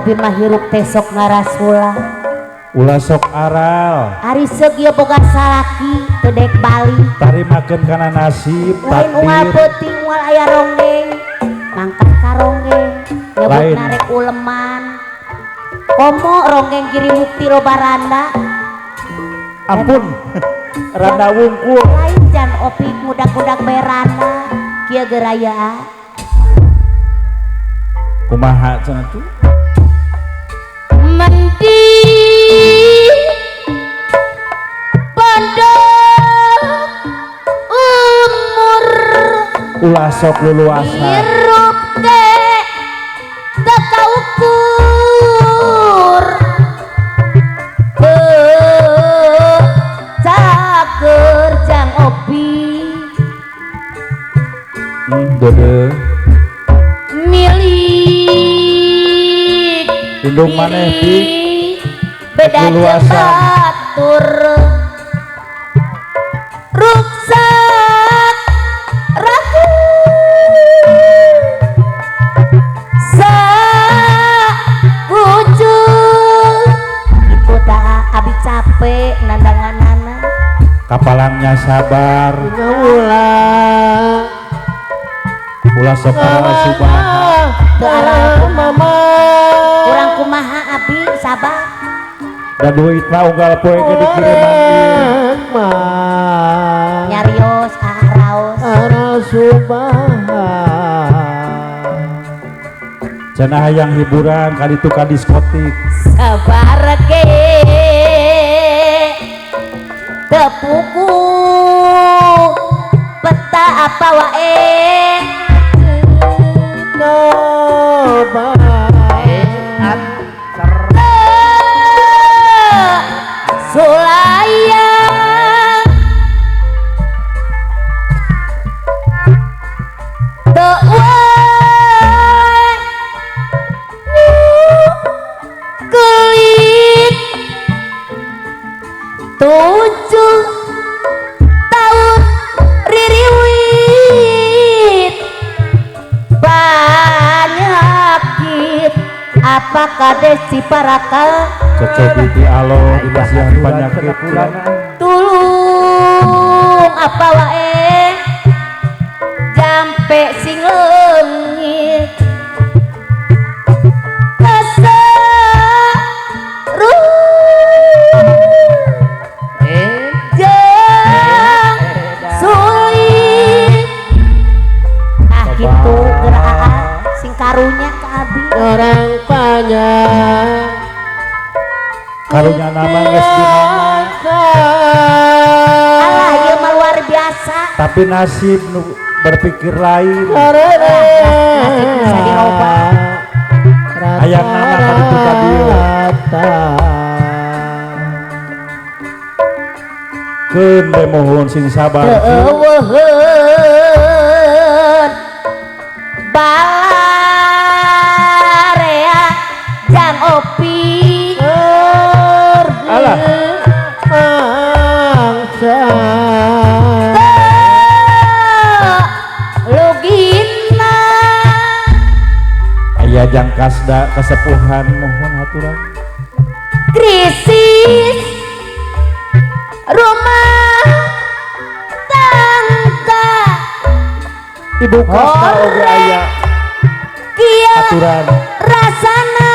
Opi mah hirup tesok ngarasula. Ulah sok aral. Ari segieu boga salaki tedek Bali. Tarimakeun kana nasib Lain unggal takdir. peuting moal aya ronggeng. Mangkat ka ronggeng. Nyebut Lain. narek uleman. Komo ronggeng kiri mukti loba randa. Ampun. Randa wungkul. Lain jan Opi mudak-mudak beranda. Kieu geraya. Kumaha cenah tuh? Mandi pondok umur Ulah sok luluasa. hirup ke teka ukur cager jang Opi Dede. milik Indung maneh di beda leluasa. batur ruksak ragu sa wujud ibu tak abi capek nandanganana Kapalangnya sabar. Ulah sok aral subaha. teu arah mama kurang kumaha abi sabar Da duit mah unggal poe ke dikiriman ieu. nyarios raos Cenah hayang hiburan kali itu ka diskotik. sabar ge tepuku peta apa wae sulayang teu kelik 7 tahun ririwit penyakit apakah desi paraka Cecep di alo dikasihan penyakit tulung apa wae jampe sing leungit kasaruh jeung sulit kitu geuraan sing karunya ka abi orang banyak karunya nama geus dinama. alah ieu mah luar biasa Tapi nasib nu berpikir lain. nasib bisa dirobah Hayang nama ka ditu ka dieu. Keun we mohon sing sabar. eueuheun balarea jang Opi Alah. lugina Aya jang kasda kesepuhan mohon haturan. krisis rumah tangga Ibu kasda oge aya kieu aturan. rasana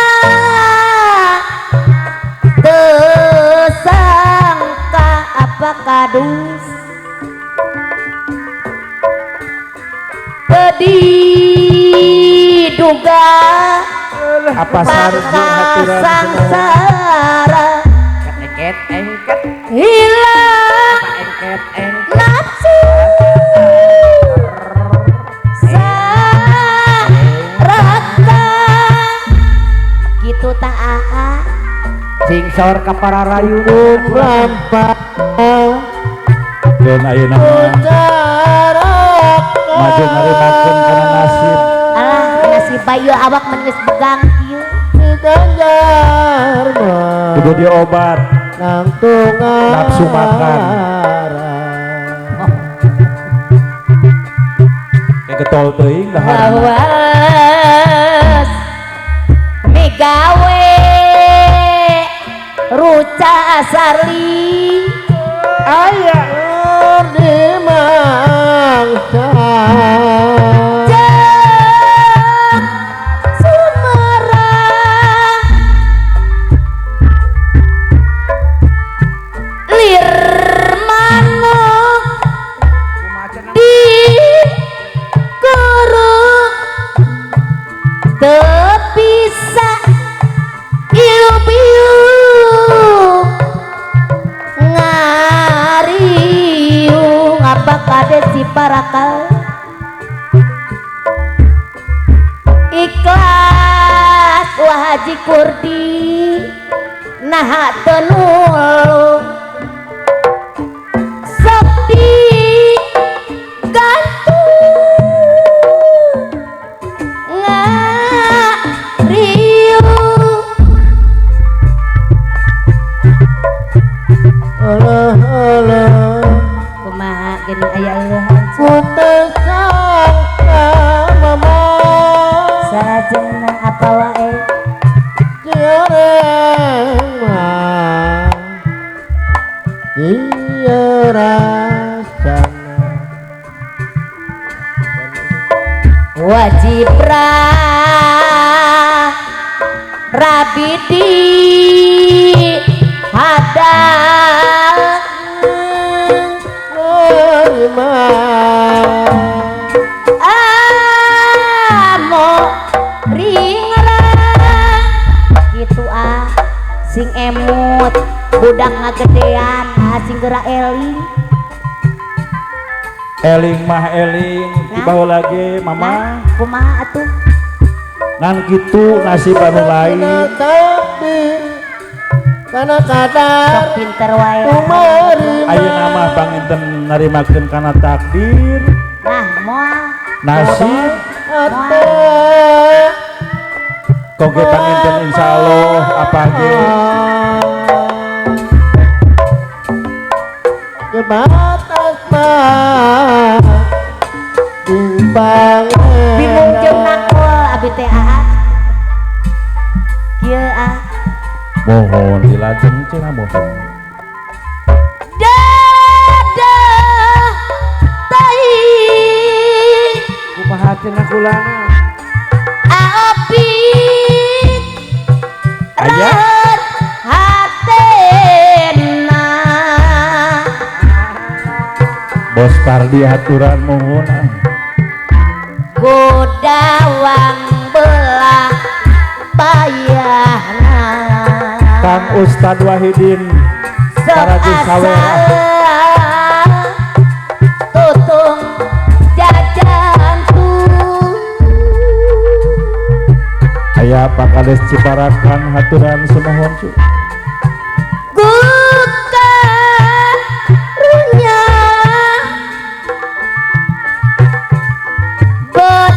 teu sangka apa kadus teu diduga Apa sareng haturan sangsara engket hilang nafsu sarata gitu tak singsor ka para rayu lampa Dan ayeuna mah maju narimakeun kana nasib. alah nasib bayu awak menulis begang kieu Kudu diobat. nafsu makan. Kayak getol teuing dahar. awas migawe Ruca Sarli aya di mangsa Jeng Sumerang lir manuk di kurung tepisa iu-iu ngariung apa kade si parakal ikhlas wah Haji Kurdi nah tenul sakti gantung ngariung Allah kumaha geuning aya eueuhan Kutesangka mama sarajengna apa wae Jereng mah Iya rasana wajib rabidi hadal amo ringrang gitu sing emut budak ngagedean sing geura eling Eling mah eling tiba lagi mama kumaha atuh ngan gitu nasib anu lain karena kadar sok pinter wae ayeuna mah panginten narimakeun kana takdir nah moal nasib ate koge panginten insyaallah apa ge Jebatas mah timbang bingung jeung nakol abi teh kieu mohon dilajeng cenah mohon dadah tai kumaha cenah kulana apik Aya? rahat hatena Bos Pardi aturan mohon godawang belah payahna Kang Ustad Wahidin sok Parajin Sawera tutung jajantung aya pakades Ciparakan haturan semohon cu bukan runya bet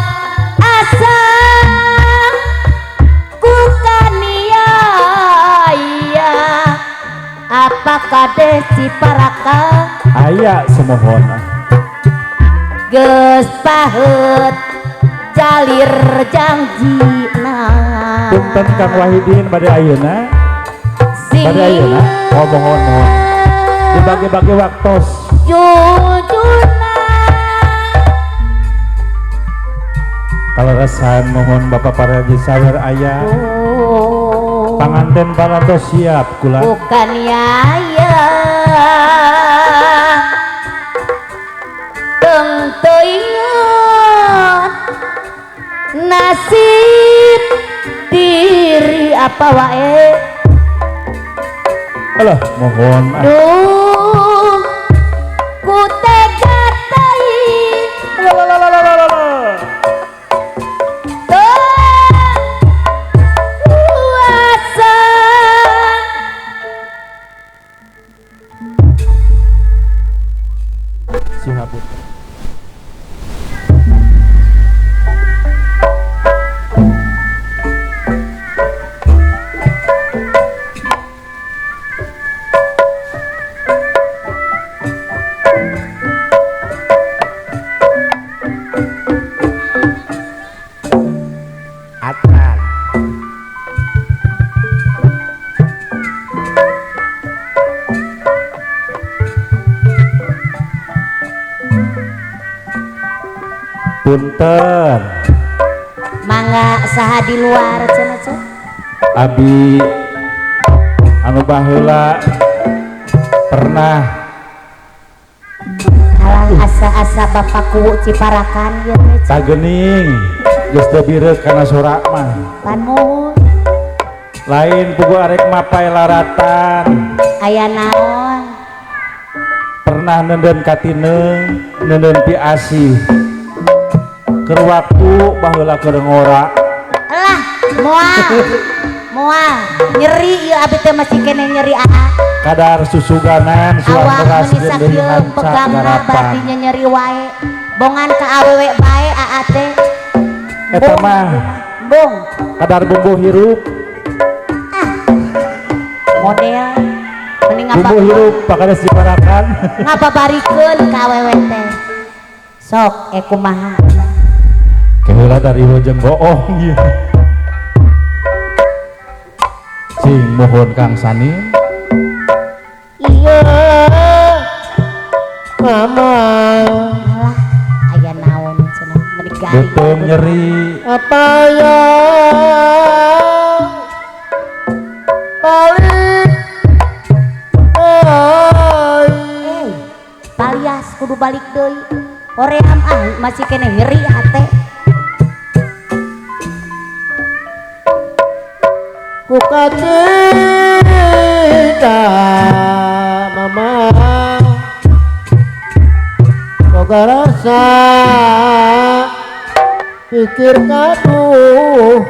asa kukania iya apa kade si paraka aya semohon geus paheut jalir janjina punten Kang Wahidin bade ayeuna bade ayeuna mohon dibagi-bagi waktos jujuna kaleresan mohon Bapak Parajin Sawer aya panganten paratos siap kula bukan ya tentu ingat nasib diri apa wae alah mohon duh ku tega tai kuasa sihabut atan punten mangga saha di luar cenah Cuk. abi anu baheula pernah Alang asa-asa Bapak Kuwu Ciparakan ieu teh Cuk. tagening geus teu bireuk kana sorak mah Pan muhun lain pugu arek mapai laratan aya naon pernah nenden katineng nenden pi asih keur waktu baheula keur ngora lah moal nyeri ieu abi teh masih kene nyeri aa kadar susuganan suang awak keras mun disak gendeuh ieu hancak pegangna garapan batinya nyeri wae bongan ka awewe bae aa teh eta mah bung kadar bumbu hirup model mending bumbu hirup pakades diparakan ngababarikeun ka awewe teh sok kumaha keheula dari wajeng bohong ieu sing mohon Kang Sanin Iya mama alah aya naon cenah mending garing betung nyeri apa yang paling palias kudu balik deui hoream masih kene nyeri hate buka cinta mama boga rasa pikir kaduh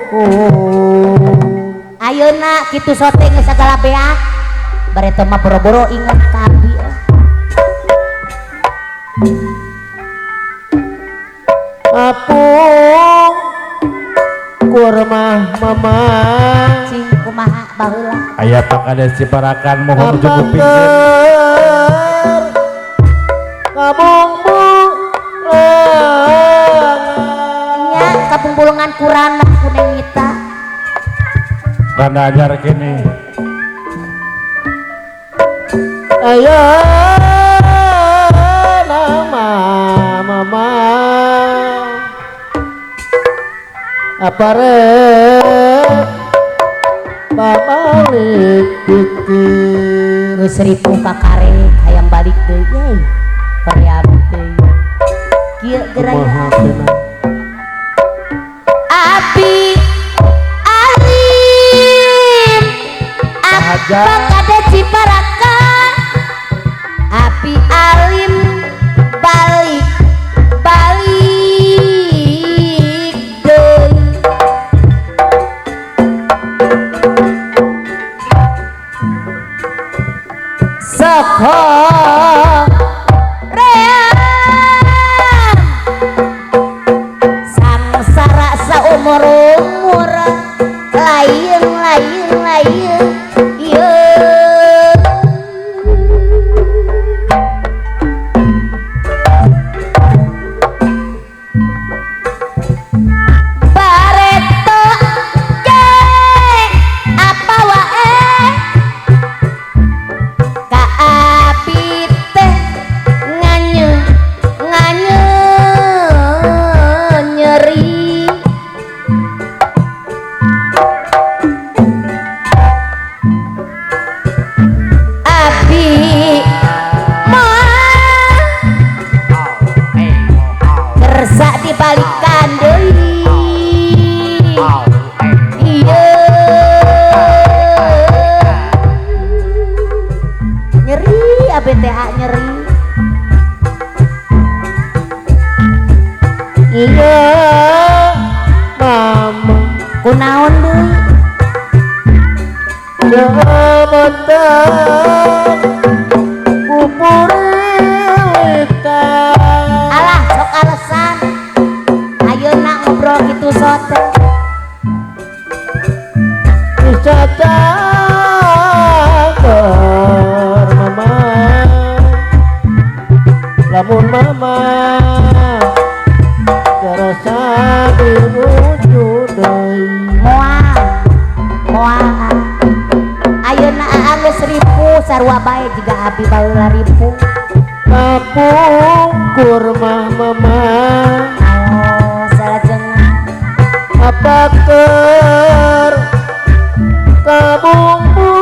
ayeuna kitu sote geus sagala beak bare teu mah boro-boro inget ka abdi apung kurma mama cing kumaha baheula aya pakades diparakan mohon ujung uping apangker kabung nya kapumbulungan kurana kuning ngita randa ajar kene ayo nama mama apa rek babalik pikir geus ripuh ka karek hayang balik deui ye paream deui kieu geraya kumaha cenah api alim Sahaja. apa kade Ciparakan api alim balik deui soko ream sangsara saumur-umur lain ieu bareto ge apa wae ka api teh nganye nyeri api mah kersa dibalikan deui iya nyeri ABTH nyeri iya mama kunaon deui jabatan kupurilitan alah sok alasan ayeuna ngobrol kitu sote bisa cager mama lamun mama terasa diwujud deui moal ayeuna geus ripu sarua bae jiga abi baheula ripu kapung kurma mama oh apa ker kabungmu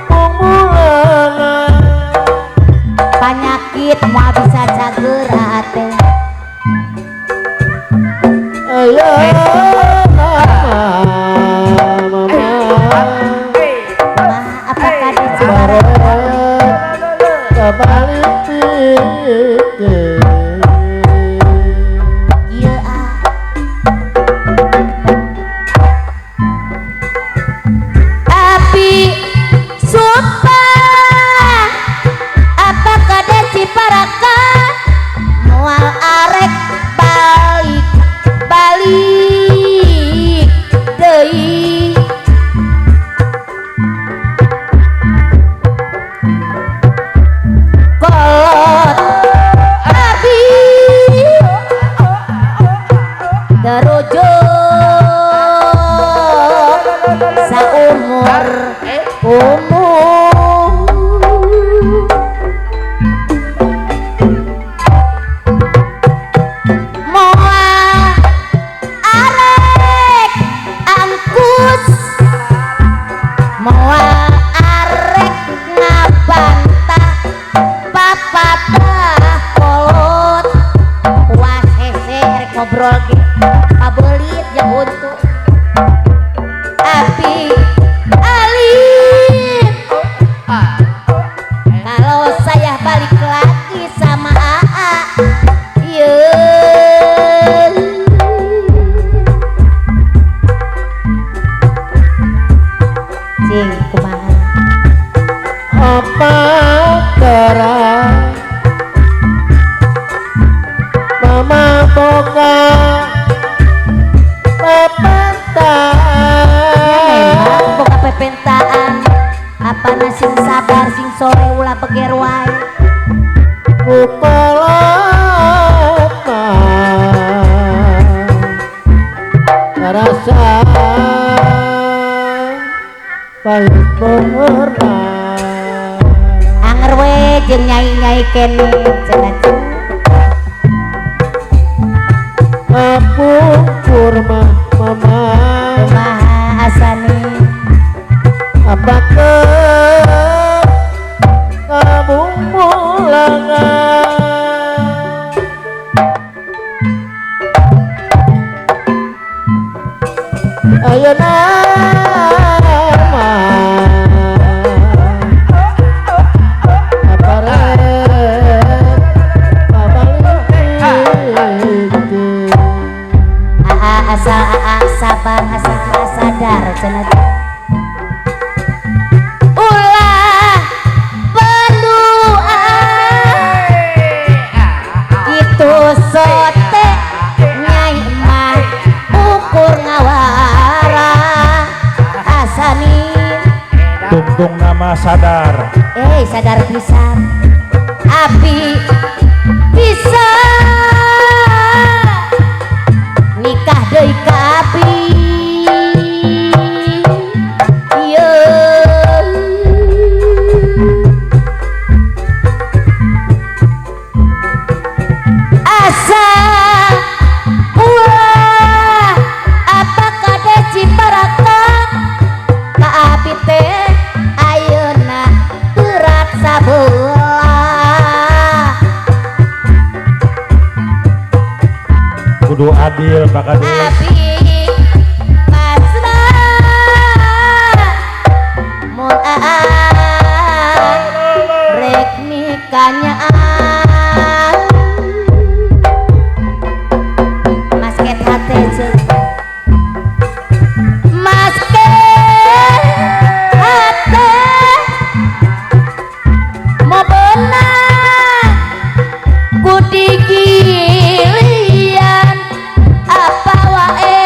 mumulangan Penyakit mau bisa cager hati. ayo nama mama Mah apakah di bareng Ciparangan kebalik pikir Iya Api sumpah apakah di Ciparangan mual arek balik balik deui kolot abi darujuk saumur umur moal arek angkus moal arek ngabantah papatah kolot was hese rek ngobrol ge pabelit jeung untuk api alim kalau saya balik lagi sama AA yeay cing kumaha apa terang mama boga pepentaan boga pepentaan apa sing sabar sing sore ulah beger wae kupelapa rasa pahit pernah anger we jeung nyai-nyai kene cenah Apu kurma mama kumaha asani apakah kamu mulangan ayo nama apa rek asal sabar asal sadar cenah ulah berdua gitu sote nyai mah ukur ngawara asani tungtung nama sadar sadar pisan api bisa nikah deui ka api yeay asa ulah apakah de Ciparangan ka api teh ayeuna berat sabelah kudu adil Pak Kades api pasrah mun rek nikahnya masket hate ceuk masket hate mau beunang ku digilian apa wae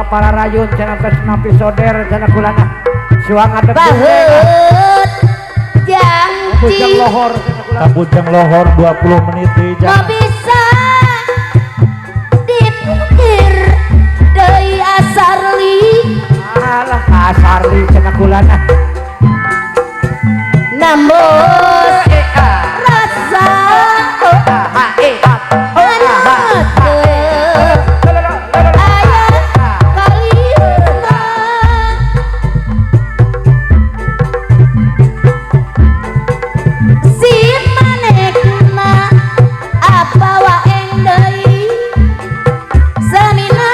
para rayun cenah tos napi soder cenah kulana suang adep Baheut bujang janji lohor cenah kulana Kabujang lohor 20 menit deui mau jangan. bisa dipikir deui asarli alah kasarli cenah kulana namun rasa anak ayah kalina si manekna apa waeng deui samina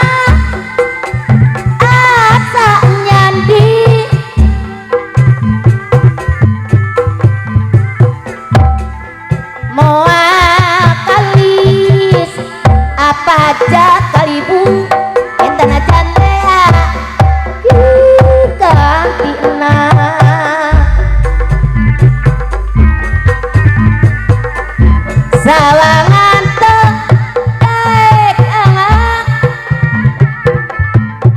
asa nyandi moal kalis apa aja kalibu enten ajan rea gantina sawangan teu daek angak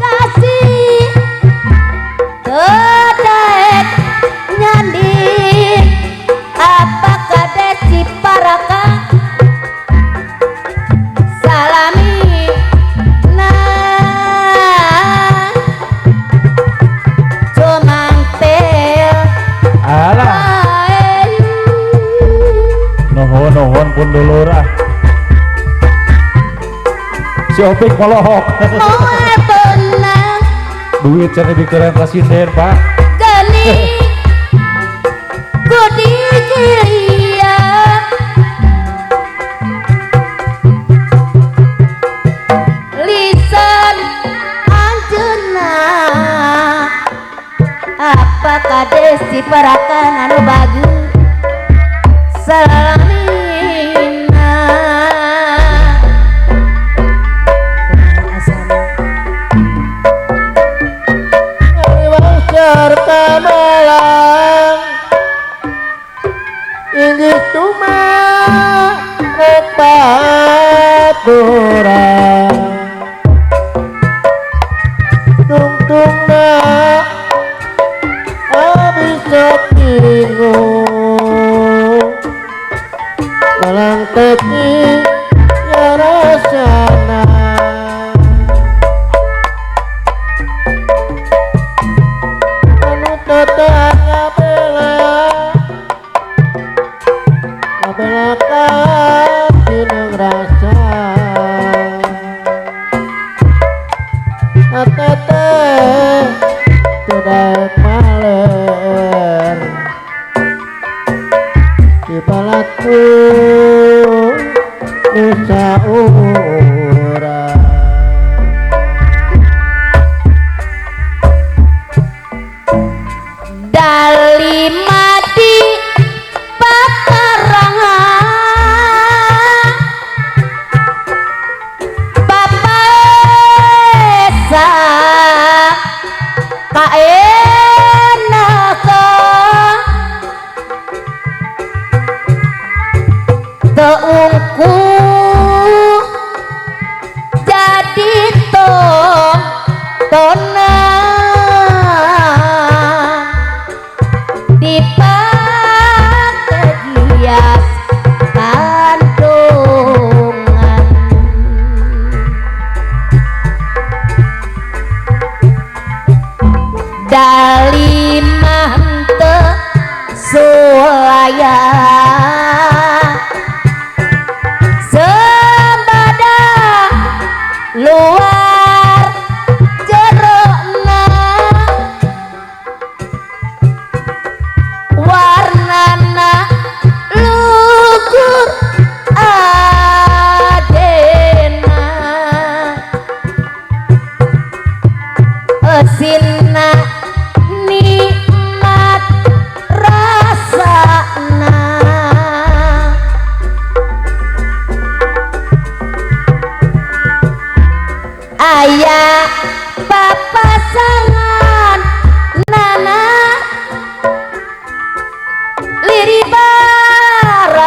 kasih teu daek nyandi apa kades ciparaka salami nah cumang tel Alah, nuhun pun dulur ah. Si Opik polohok. moal benang Duit cenah dikeurang ka sinden, Pak. geni kudi kiria lisan anjeunna apa kades diperakan anu bagus salamina Aliwang serta malang inggih cuma repaturan tungtungna bisa bingung malang teki ya rasana anu teteh ngabela katineng rasa teteh tidak maler di balatku nusa urang dalimati pakarangan papaesa kaenaka teungku jadi tontonan dipakai hias kandungan dalimah teu sulaya sembada luar jerona warnana lugur adena esinna nikmat rasana aya papasangan nana liri barat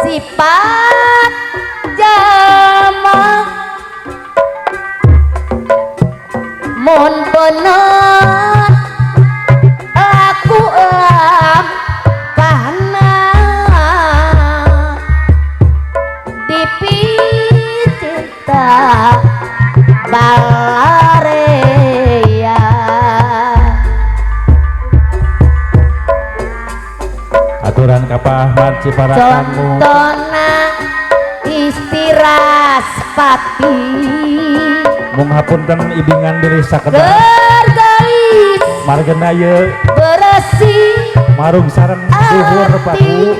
sifat jama mun bener aku karena dipinta balarea aturan ka Pak Ahmad Ciparakanmu contona istirahat pati mung hapunten ibingan diri sakedah gergalis margana ye bersih marung sareng duhur Paku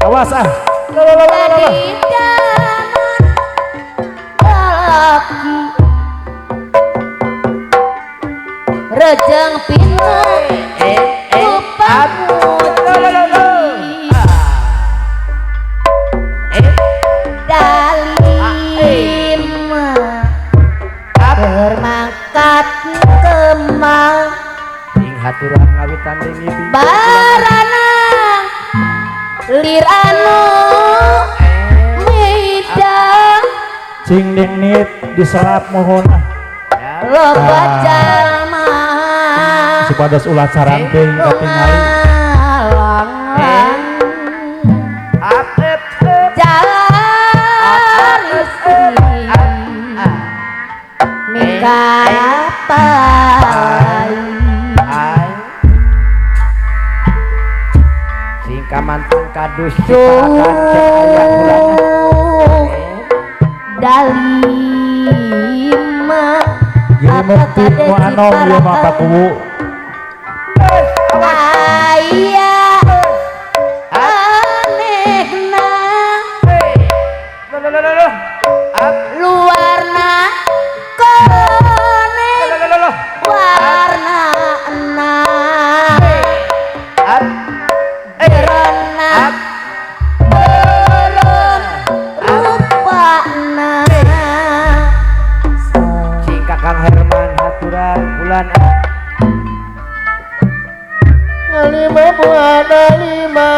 awas ah dari daman lelaki rejeng pinang dalim bermangkat kemang Sing haturan ngawitan deui barana lirano midang cing ding nit diserap mohon loba jalma supados ulah saranteuing katingali jalan istri mikapai sing kamantan kadus ciparakan cek aya kulana dalima Gimukti mu anom ieu mah Paku aya anehna luarna kone warna jerona belum rupana sing Kakang Herman haturan bulan lima buana lima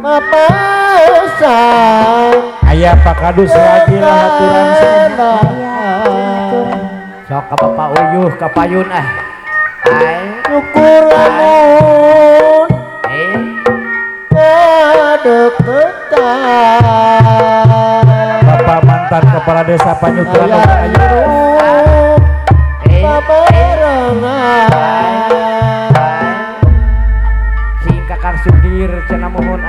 mapasang aya Pak Kadus lagi lah haturan sok ka Bapak Uyuh ka payun syukur lamun kadeketan Bapak mantan kepala desa Panyutra aya sing Kakang Sudir cenah mohon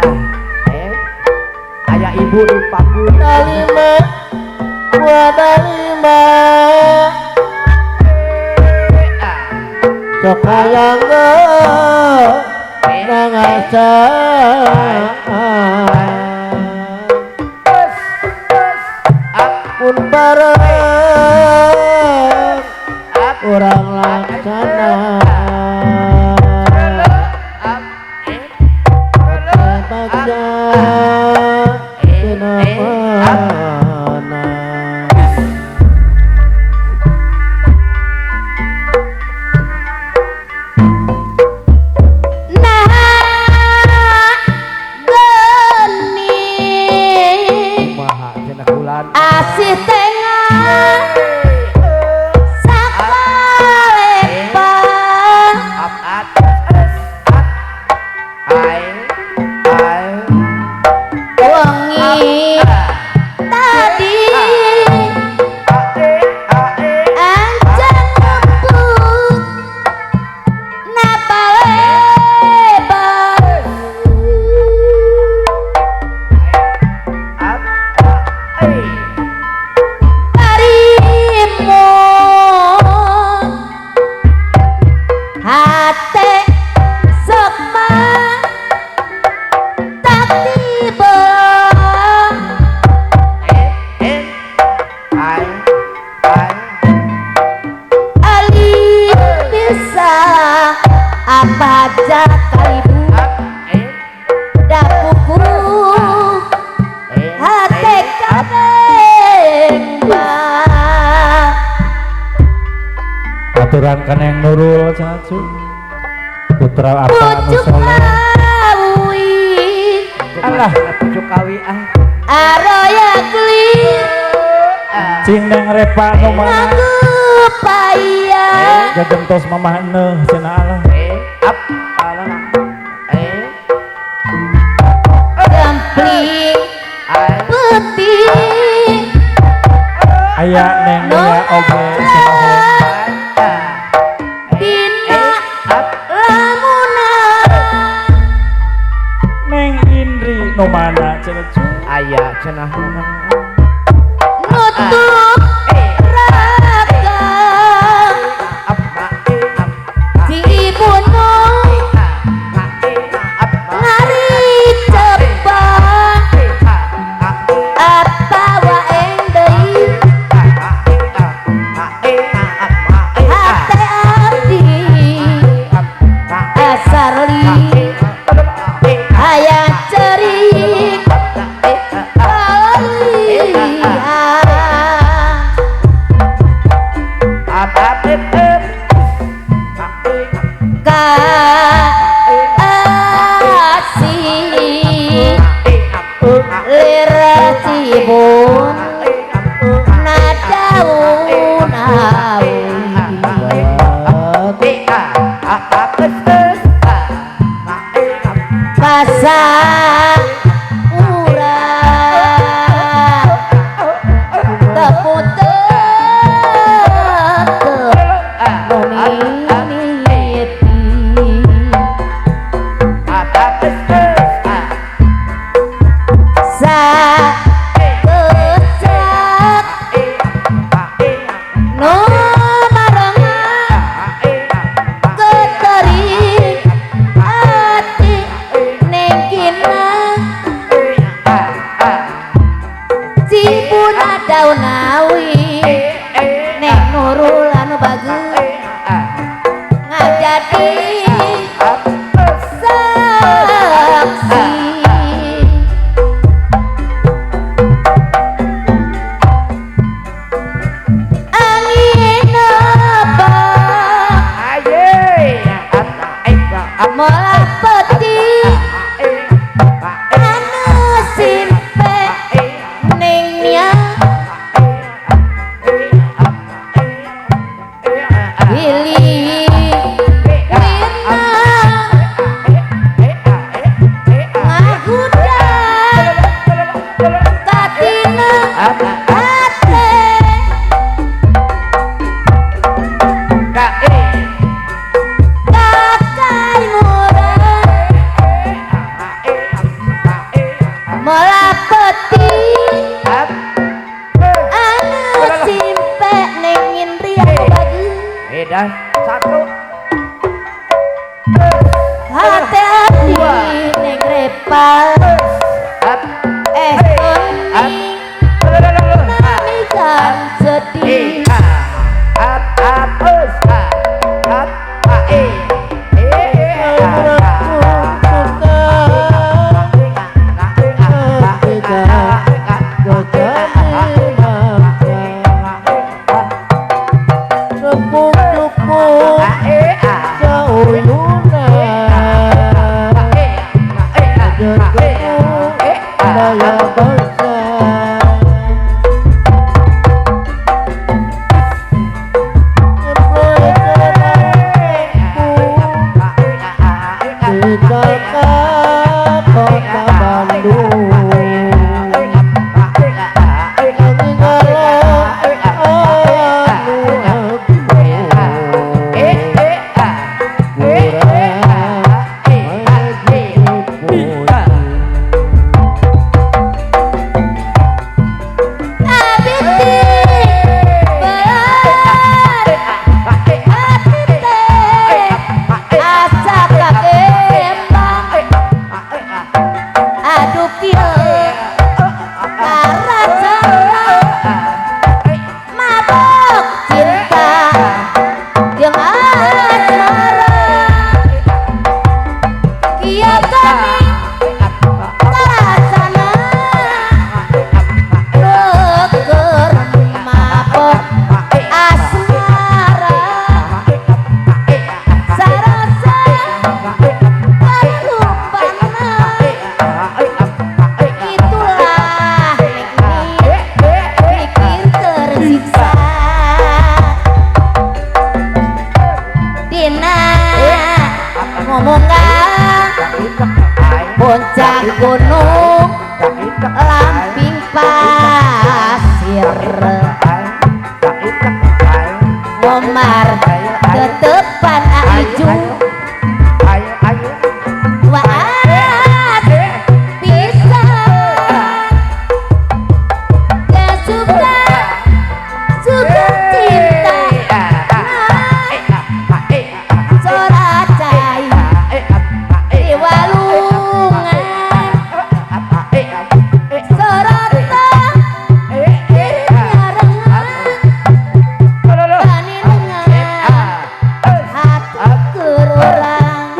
aya ibu di panggung dalima gua dalima sok hayang nangasa pun bareng kurang laksana baca tina mana kumaha cenah bulan asih tengah sakalepan wengi tadi anjang ngebut napa lebar harimu hate sokma tak tiba ali bisa apa aja kalibu dapuku hate kademba aturan Kaneng Nurul cacu putra apa anu pucuk soleh lawi Allah pucuk kawi aroya kli cing neng repa nu mana ngaku paya gagentos mamah neuh cenah Allah up alana gempling putih aya neng aya oge cenah dina lamunan neng Indri nu mana cenah aya cenah nutup raga si ibu nu ngari cepat apa wae deui hate abdi asarli aya cerik kasih lera cibun nadaun pasang urang teputep nominiti sa kecak no marengan keterik hati nengkina cibuna daun awi neng nurul anu bagus ngajadi saksi angin apa mola peti anu simpe nengnya pilih wirna ngagudan katina hate kakai murah mola peti anu simpe nengin riang bagus edan satu hati abdi neng repa kuning namikan sedih Repuk gunung lamping pasir ngomar tetepan aju waat pisan ya suka cinta soracai di walungan sorota nyarengan tani nengan hati kerurang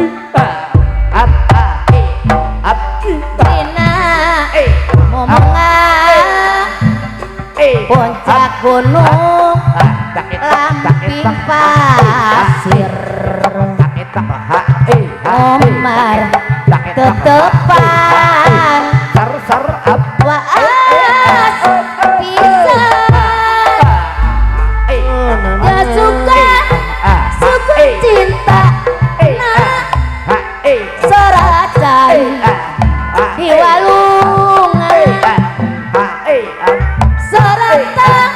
dina momongan puncak gunung lamping pasir omar tetepan waas pisan ya suka cinta soracai di walungan sorata